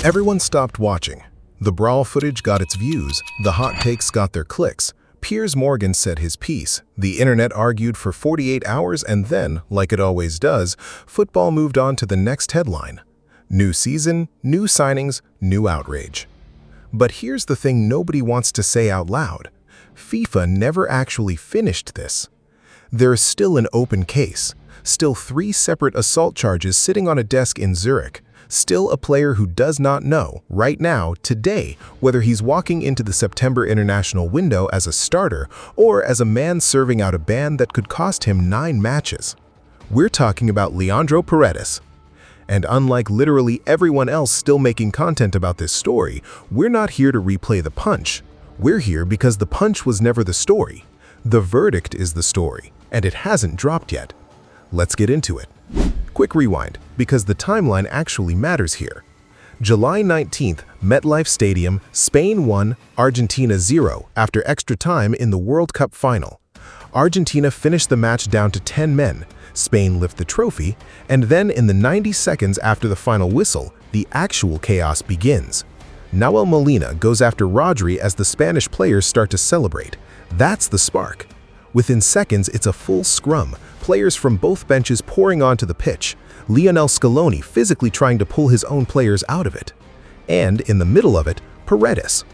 Everyone stopped watching. The brawl footage got its views, the hot takes got their clicks. Piers Morgan said his piece. The internet argued for 48 hours and then, like it always does, football moved on to the next headline. New season, new signings, new outrage. But here's the thing nobody wants to say out loud. FIFA never actually finished this. There is still an open case, still 3 separate assault charges sitting on a desk in Zurich, still a player who does not know, right now, today, whether he's walking into the September international window as a starter or as a man serving out a ban that could cost him 9 matches. We're talking about Leandro Paredes. And unlike literally everyone else still making content about this story, we're not here to replay the punch. We're here because the punch was never the story. The verdict is the story, and it hasn't dropped yet. Let's get into it. Quick rewind, because the timeline actually matters here. July 19th, MetLife Stadium, Spain 1, Argentina 0 after extra time in the World Cup final. Argentina finished the match down to 10 men, Spain lift the trophy, and then in the 90 seconds after the final whistle, the actual chaos begins. Nahuel Molina goes after Rodri as the Spanish players start to celebrate. That's the spark. Within seconds, it's a full scrum, players from both benches pouring onto the pitch, Lionel Scaloni physically trying to pull his own players out of it. And in the middle of it, Paredes.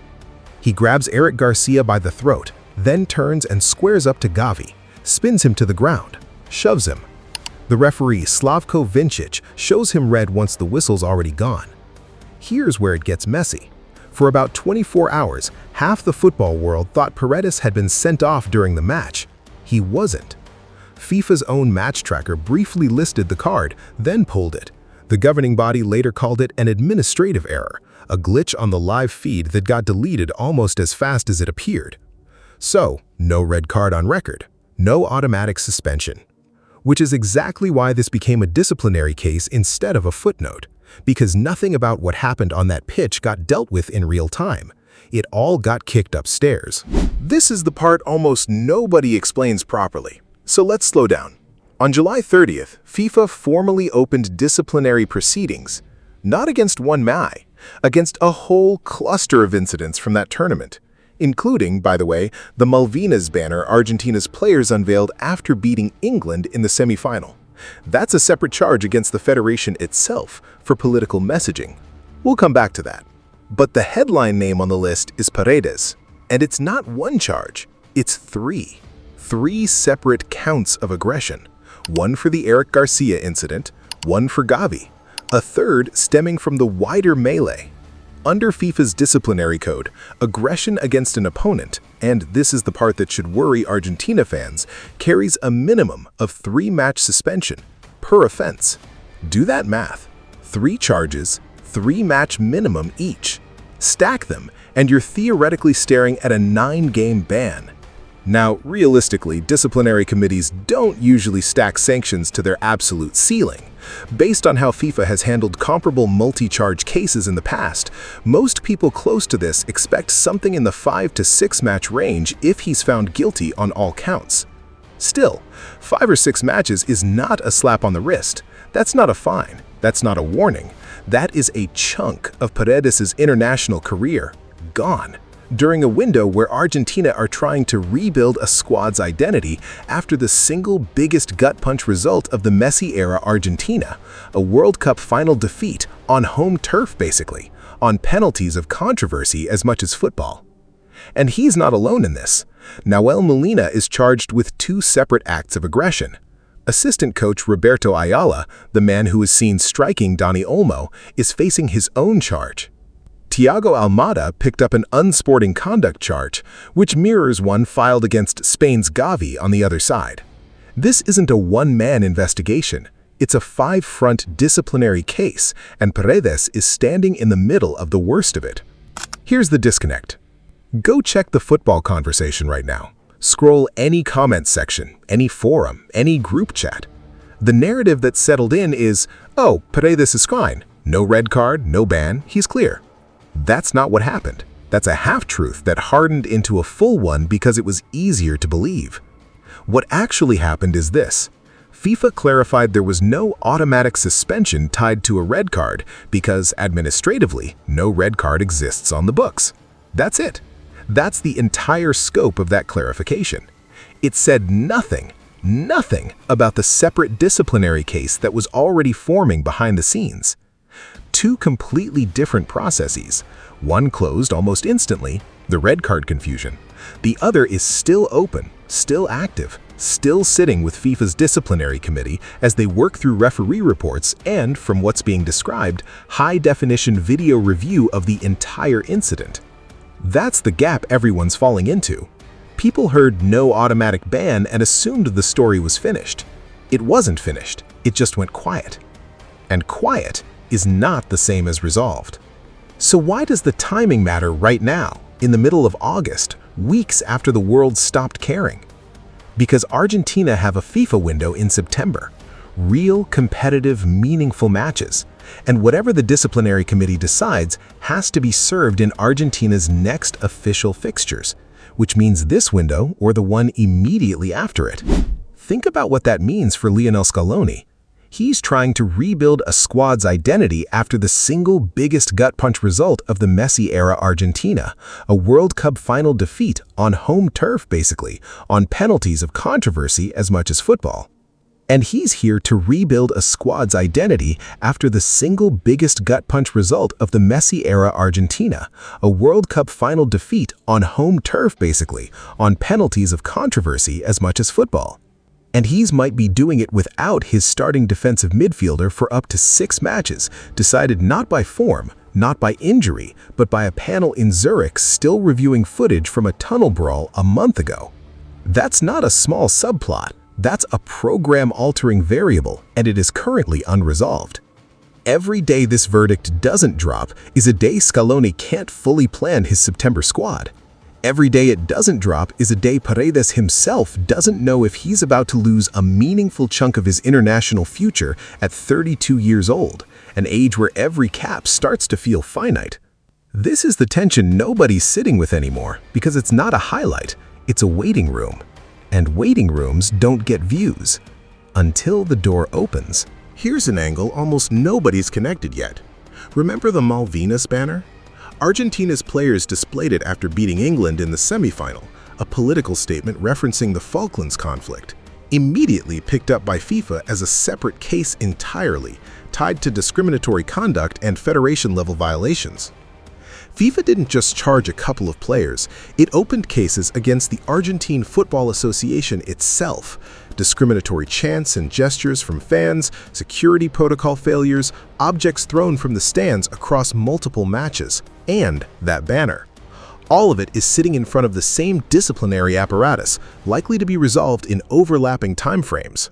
He grabs Eric Garcia by the throat, then turns and squares up to Gavi, spins him to the ground, shoves him. The referee, Slavko Vincic, shows him red once the whistle's already gone. Here's where it gets messy. For about 24 hours, half the football world thought Paredes had been sent off during the match. He wasn't. FIFA's own match tracker briefly listed the card, then pulled it. The governing body later called it an administrative error, a glitch on the live feed that got deleted almost as fast as it appeared. So, no red card on record, no automatic suspension. Which is exactly why this became a disciplinary case instead of a footnote. Because nothing about what happened on that pitch got dealt with in real time. It all got kicked upstairs. This is the part almost nobody explains properly. So let's slow down. On July 30th, FIFA formally opened disciplinary proceedings, not against one man, against a whole cluster of incidents from that tournament, including, by the way, the Malvinas banner Argentina's players unveiled after beating England in the semi-final. That's a separate charge against the federation itself for political messaging. We'll come back to that. But the headline name on the list is Paredes, and it's not one charge, it's 3. 3 separate counts of aggression. One for the Eric Garcia incident, one for Gavi, a third stemming from the wider melee. Under FIFA's disciplinary code, aggression against an opponent, and this is the part that should worry Argentina fans, carries a minimum of 3-match suspension per offense. Do that math. 3 charges, 3-match minimum each. Stack them, and you're theoretically staring at a 9-game ban. Now, realistically, disciplinary committees don't usually stack sanctions to their absolute ceiling. Based on how FIFA has handled comparable multi-charge cases in the past, most people close to this expect something in the 5 to 6 match range if he's found guilty on all counts. Still, 5 or 6 matches is not a slap on the wrist. That's not a fine. That's not a warning. That is a chunk of Paredes' international career gone, during a window where Argentina are trying to rebuild a squad's identity after the single biggest gut punch result of the Messi-era Argentina, a World Cup final defeat on home turf basically, on penalties of controversy as much as football. And he's not alone in this. Nahuel Molina is charged with 2 separate acts of aggression. Assistant coach Roberto Ayala, the man who was seen striking Dani Olmo, is facing his own charge. Thiago Almada picked up an unsporting conduct charge, which mirrors one filed against Spain's Gavi on the other side. This isn't a one-man investigation. It's a 5-front disciplinary case, and Paredes is standing in the middle of the worst of it. Here's the disconnect. Go check the football conversation right now. Scroll any comment section, any forum, any group chat. The narrative that's settled in is, oh, Paredes is fine. No red card, no ban, he's clear. That's not what happened. That's a half-truth that hardened into a full one because it was easier to believe. What actually happened is this. FIFA clarified there was no automatic suspension tied to a red card because, administratively, no red card exists on the books. That's it. That's the entire scope of that clarification. It said nothing about the separate disciplinary case that was already forming behind the scenes. Two completely different processes. One closed almost instantly, the red card confusion. The other is still open, still active, still sitting with FIFA's disciplinary committee as they work through referee reports and, from what's being described, high-definition video review of the entire incident. That's the gap everyone's falling into. People heard no automatic ban and assumed the story was finished. It wasn't finished, it just went quiet. And quiet is not the same as resolved. So why does the timing matter right now, in the middle of August, weeks after the world stopped caring? Because Argentina have a FIFA window in September. Real, competitive, meaningful matches. And whatever the disciplinary committee decides has to be served in Argentina's next official fixtures, which means this window or the one immediately after it. Think about what that means for Lionel Scaloni. He's trying to rebuild a squad's identity after the single biggest gut punch result of the Messi-era Argentina, a World Cup final defeat on home turf basically, on penalties of controversy as much as football. And he's here to rebuild a squad's identity after the single biggest gut punch result of the Messi-era Argentina, a World Cup final defeat on home turf basically, on penalties of controversy as much as football. And he's might be doing it without his starting defensive midfielder for up to 6 matches, decided not by form, not by injury, but by a panel in Zurich still reviewing footage from a tunnel brawl a month ago. That's not a small subplot. That's a program-altering variable, and it is currently unresolved. Every day this verdict doesn't drop is a day Scaloni can't fully plan his September squad. Every day it doesn't drop is a day Paredes himself doesn't know if he's about to lose a meaningful chunk of his international future at 32 years old, an age where every cap starts to feel finite. This is the tension nobody's sitting with anymore, because it's not a highlight, it's a waiting room. And waiting rooms don't get views until the door opens. Here's an angle almost nobody's connected yet. Remember the Malvinas banner? Argentina's players displayed it after beating England in the semifinal, a political statement referencing the Falklands conflict, immediately picked up by FIFA as a separate case entirely, tied to discriminatory conduct and federation-level violations. FIFA didn't just charge a couple of players, it opened cases against the Argentine Football Association itself. Discriminatory chants and gestures from fans, security protocol failures, objects thrown from the stands across multiple matches, and that banner. All of it is sitting in front of the same disciplinary apparatus, likely to be resolved in overlapping timeframes.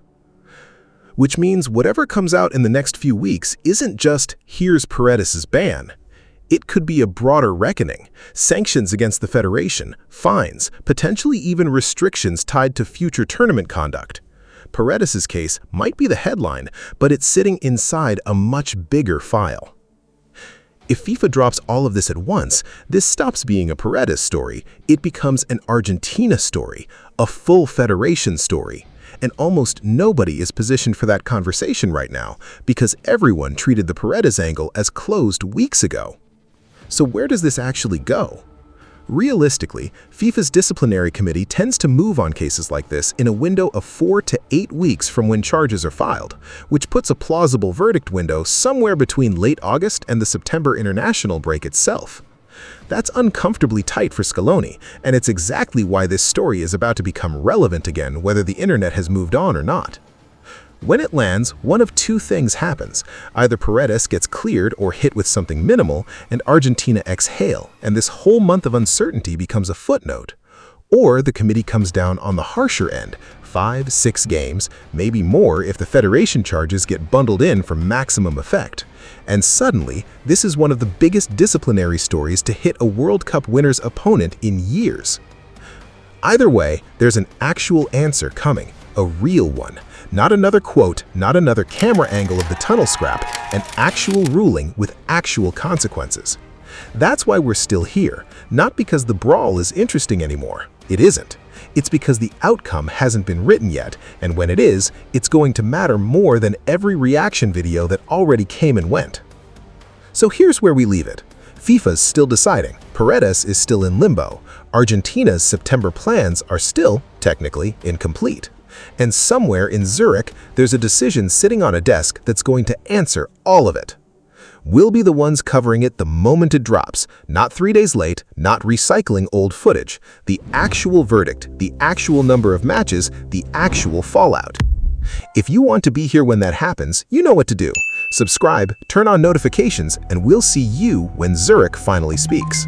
Which means whatever comes out in the next few weeks isn't just, here's Paredes' ban. It could be a broader reckoning, sanctions against the federation, fines, potentially even restrictions tied to future tournament conduct. Paredes' case might be the headline, but it's sitting inside a much bigger file. If FIFA drops all of this at once, this stops being a Paredes story. It becomes an Argentina story, a full federation story. And almost nobody is positioned for that conversation right now because everyone treated the Paredes angle as closed weeks ago. So where does this actually go? Realistically, FIFA's disciplinary committee tends to move on cases like this in a window of 4 to 8 weeks from when charges are filed, which puts a plausible verdict window somewhere between late August and the September international break itself. That's uncomfortably tight for Scaloni, and it's exactly why this story is about to become relevant again whether the internet has moved on or not. When it lands, one of two things happens. Either Paredes gets cleared or hit with something minimal, and Argentina exhale, and this whole month of uncertainty becomes a footnote. Or the committee comes down on the harsher end, 5, 6 games, maybe more if the federation charges get bundled in for maximum effect. And suddenly, this is one of the biggest disciplinary stories to hit a World Cup winner's opponent in years. Either way, there's an actual answer coming, a real one. Not another quote, not another camera angle of the tunnel scrap, an actual ruling with actual consequences. That's why we're still here, not because the brawl is interesting anymore. It isn't. It's because the outcome hasn't been written yet, and when it is, it's going to matter more than every reaction video that already came and went. So here's where we leave it. FIFA's still deciding, Paredes is still in limbo, Argentina's September plans are still, technically, incomplete. And somewhere in Zurich, there's a decision sitting on a desk that's going to answer all of it. We'll be the ones covering it the moment it drops, not 3 days late, not recycling old footage. The actual verdict, the actual number of matches, the actual fallout. If you want to be here when that happens, you know what to do. Subscribe, turn on notifications, and we'll see you when Zurich finally speaks.